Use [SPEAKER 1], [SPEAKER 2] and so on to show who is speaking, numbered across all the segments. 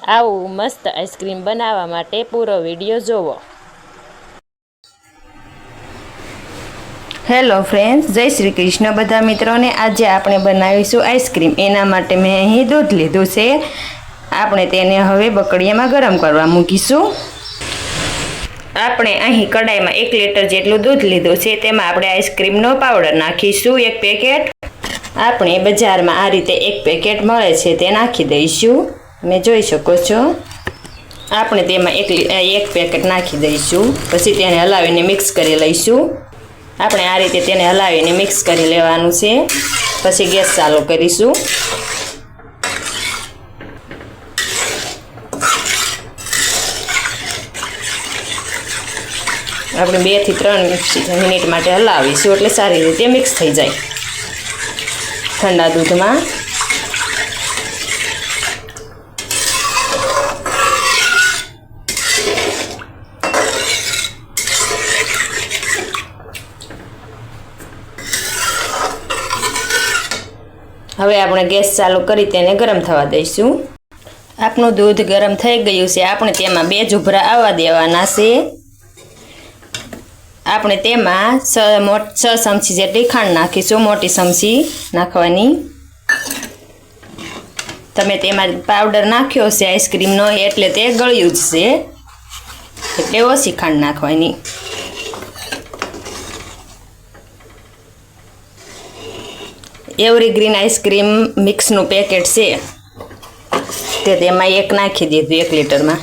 [SPEAKER 1] આવું મસ્ત આઈસ્ક્રીમ બનાવવા માટે પૂરો વિડીયો જોવો।
[SPEAKER 2] હેલો ફ્રેન્ડ્સ, જય શ્રી કૃષ્ણ બધા મિત્રોને। આજે આપણે બનાવીશું આઈસ્ક્રીમ। એના માટે મેં અહીં દૂધ લીધું છે। આપણે તેને હવે બકડીયામાં ગરમ કરવા મૂકીશું। આપણે અહીં કડાઈમાં 1 લીટર જેટલું દૂધ લીધું છે। તેમાં આપણે આઈસ્ક્રીમનો પાવડર નાખીશું 1 પેકેટ। આપણે બજારમાં આ રીતે 1 પેકેટ મળે છે તે નાખી દઈશું। તમે જોઈ શકો છો। આપણે તેમાં એક પેકેટ નાખી દઈશું। પછી તેને હલાવીને મિક્સ કરી લઈશું। આપણે આ રીતે તેને હલાવીને મિક્સ કરી લેવાનું છે। પછી ગેસ ચાલુ કરીશું। આપણે 2 થી 3 મિનિટ માટે હલાવીશું એટલે સારી રીતે મિક્સ થઈ જાય ઠંડા દૂધમાં। હવે આપણે ગેસ ચાલુ કરી તેને ગરમ થવા દઈશું। આપણું દૂધ ગરમ થઈ ગયું છે। આપણે તેમાં 2 ઝૂંભરા આવવા દેવાના છે। આપણે તેમાં 6 ચમચી જેટલી ખાંડ નાખીશું। મોટી ચમચી નાખવાની। તમે તેમાં પાવડર નાખ્યો છે આઈસ્ક્રીમનો એટલે તે ગળ્યું જ છે એટલે ઓછી ખાંડ નાખવાની। એવરીગ્રીન આઈસ્ક્રીમ મિક્સનું પેકેટ છે તે તેમાં 1 નાખી દીધું 1 લીટરમાં।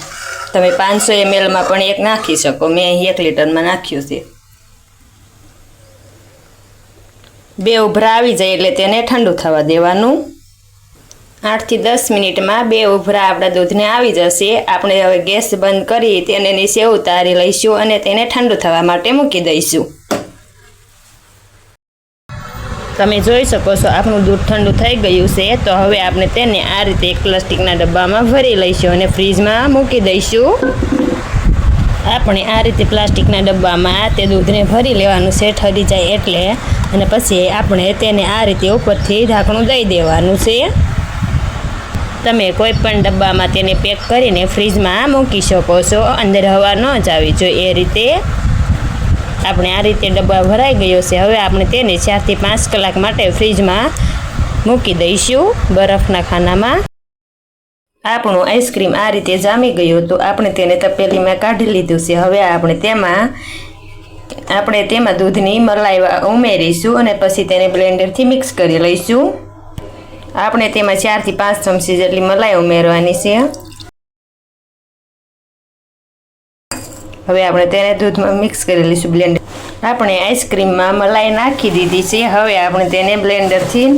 [SPEAKER 2] તમે 500 mlમાં પણ 1 નાખી શકો। મેં અહીં 1 લીટરમાં નાખ્યું છે। 2 ઉભરા આવી જાય એટલે તેને ઠંડુ થવા દેવાનું। 8 થી 10 મિનિટમાં 2 ઉભરા આપણા દૂધને આવી જશે। આપણે હવે ગેસ બંધ કરી તેને નીચે ઉતારી લઈશું અને તેને ઠંડુ થવા માટે મૂકી દઈશું। તમે જોઈ શકો છો આપણું દૂધ ઠંડુ થઈ ગયું છે। તો હવે આપણે તેને આ રીતે એક પ્લાસ્ટિકના ડબ્બામાં ભરી લઈશું અને ફ્રીજમાં મૂકી દઈશું। આપણે આ રીતે પ્લાસ્ટિકના ડબ્બામાં તે દૂધને ભરી લેવાનું છે ઠરી જાય એટલે। અને પછી આપણે તેને આ રીતે ઉપરથી ઢાંકણું દઈ દેવાનું છે। તમે કોઈ પણ ડબ્બામાં તેને પેક કરીને ફ્રીજમાં મૂકી શકો છો। અંદર હવા ન જ આવી જોઈએ એ રીતે। આપણે આ રીતે ડબ્બા ભરાઈ ગયો છે। હવે આપણે તેને 4 થી 5 કલાક માટે ફ્રીજમાં મૂકી દઈશું બરફના ખાનામાં। આપણું આઈસ્ક્રીમ આ રીતે જામી ગયું તો આપણે તેને તપેલીમાં કાઢી લીધું છે। હવે આપણે તેમાં દૂધની મલાઈ ઉમેરીશું અને પછી તેને બ્લેન્ડરથી મિક્સ કરી લઈશું। આપણે તેમાં 4 થી 5 ચમચી જેટલી મલાઈ ઉમેરવાની છે। હવે આપણે તેને દૂધમાં મિક્સ કરી લઈશું બ્લેન્ડર। આપણે આઈસ્ક્રીમમાં મલાઈ નાખી દીધી છે। હવે આપણે તેને બ્લેન્ડરથી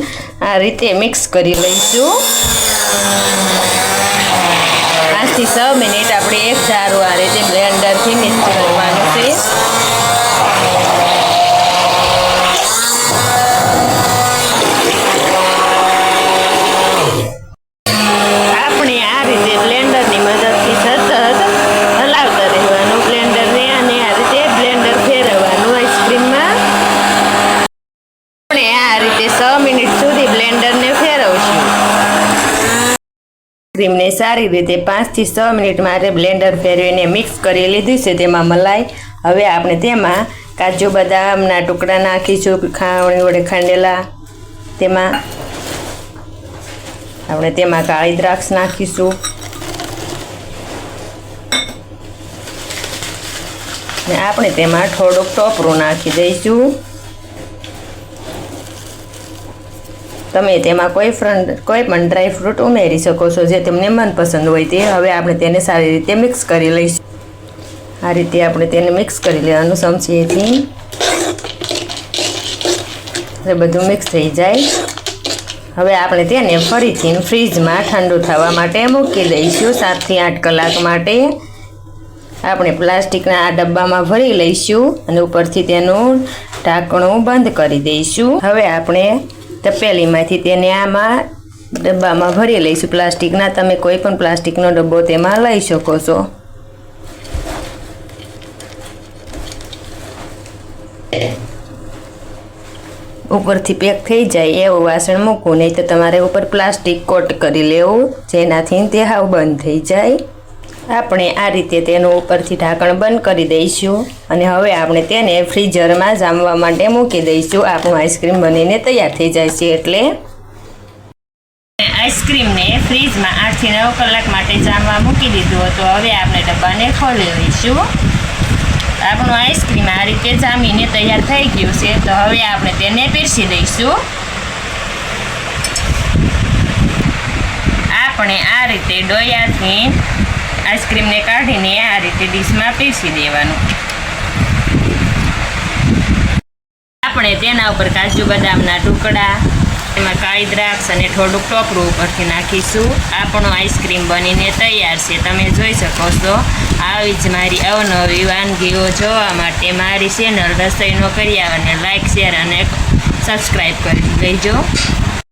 [SPEAKER 2] આ રીતે મિક્સ કરી લઈશું। 5 થી 6 મિનિટ આપણે એક ધારું આ રીતે બ્લેન્ડરથી મિક્સ કરવાનું છે। આપણે આ રીતે બ્લેન્ડરની મદદથી સતત હલાવતા રહેવાનું બ્લેન્ડરને અને આ રીતે બ્લેન્ડર ફેરવવાનું આઈસ્ક્રીમમાં। આપણે આ રીતે 6 મિનિટ સુધી બ્લેન્ડરને ફેરવશું। આઈસ્ક્રીમને સારી રીતે 5 થી 6 મિનિટ માટે બ્લેન્ડર ફેરવીને મિક્સ કરી લીધું છે તેમાં મલાઈ। હવે આપણે તેમાં કાજુ બદામના ટુકડા નાખીશું ખાવણી વડે ખાંડેલા। આપણે તેમાં કાળી દ્રાક્ષ નાખીશું અને આપણે તેમાં થોડુંક ટોપરું નાખી દઈશું। તમે તેમાં કોઈ પણ ડ્રાય ફ્રૂટ ઉમેરી શકો છો જે તમને મનપસંદ હોય તે। હવે આપણે તેને સારી રીતે મિક્સ કરી લઈશું। આ રીતે આપણે તેને મિક્સ કરી લેવાનું ચમચીથી બધું મિક્સ થઈ જાય। હવે આપણે તેને ફરીથી ફ્રીજમાં ઠંડુ થવા માટે મૂકી દઈશું 7 થી 8 કલાક માટે। આપણે પ્લાસ્ટિકના આ ડબ્બામાં ભરી લઈશું અને ઉપરથી તેનું ઢાંકણું બંધ કરી દઈશું। હવે આપણે તપેલીમાંથી તેને આમાં ડબ્બામાં ભરી લઈશું પ્લાસ્ટિકના। તમે કોઈ પણ પ્લાસ્ટિકનો ડબ્બો તેમાં લઈ શકો છો। ઉપરથી પેક થઈ જાય એવું વાસણ મૂકવું, નહીં તો તમારે ઉપર પ્લાસ્ટિક કોટ કરી લેવું, જેનાથી તે હાવ બંધ થઈ જાય. આપણે આ રીતે તેનું ઉપરથી ઢાંકણ બંધ કરી દઈશું અને હવે આપણે તેને ફ્રીઝરમાં જામવા માટે મૂકી દઈશું. આપણું આઈસ્ક્રીમ બનીને તૈયાર થઈ જાય છે. એટલે આઈસ્ક્રીમને ફ્રીજમાં 8 થી 9 કલાક માટે જામવા મૂકી દીધું હતું. હવે આપણે ડબ્બાને ખોલી લઈશું. આપણું આઈસ્ક્રીમ આ રીતે જામીને તૈયાર થઈ ગયું છે. તો હવે આપણે તેને પીરસી દઈશું. આપણે આ રીતે ડોયાથી આઈસ્ક્રીમને કાઢીને આ રીતે ડીશમાં પીરસી દેવાનું. આપણે તેના ઉપર કાજુ બદામના ટુકડા, એમાં કાળી દ્રાક્ષ અને થોડુંક ટોપરું ઉપરથી નાખીશું. આપણો આઈસ્ક્રીમ બનીને તૈયાર છે. તમે જોઈ શકો છો. આવી જ મારી અવનવી વાનગીઓ જોવા માટે મારી ચેનલ રસોઈનો કર્યાવરને લાઈક, શેર અને સબસ્ક્રાઈબ કરી લેજો.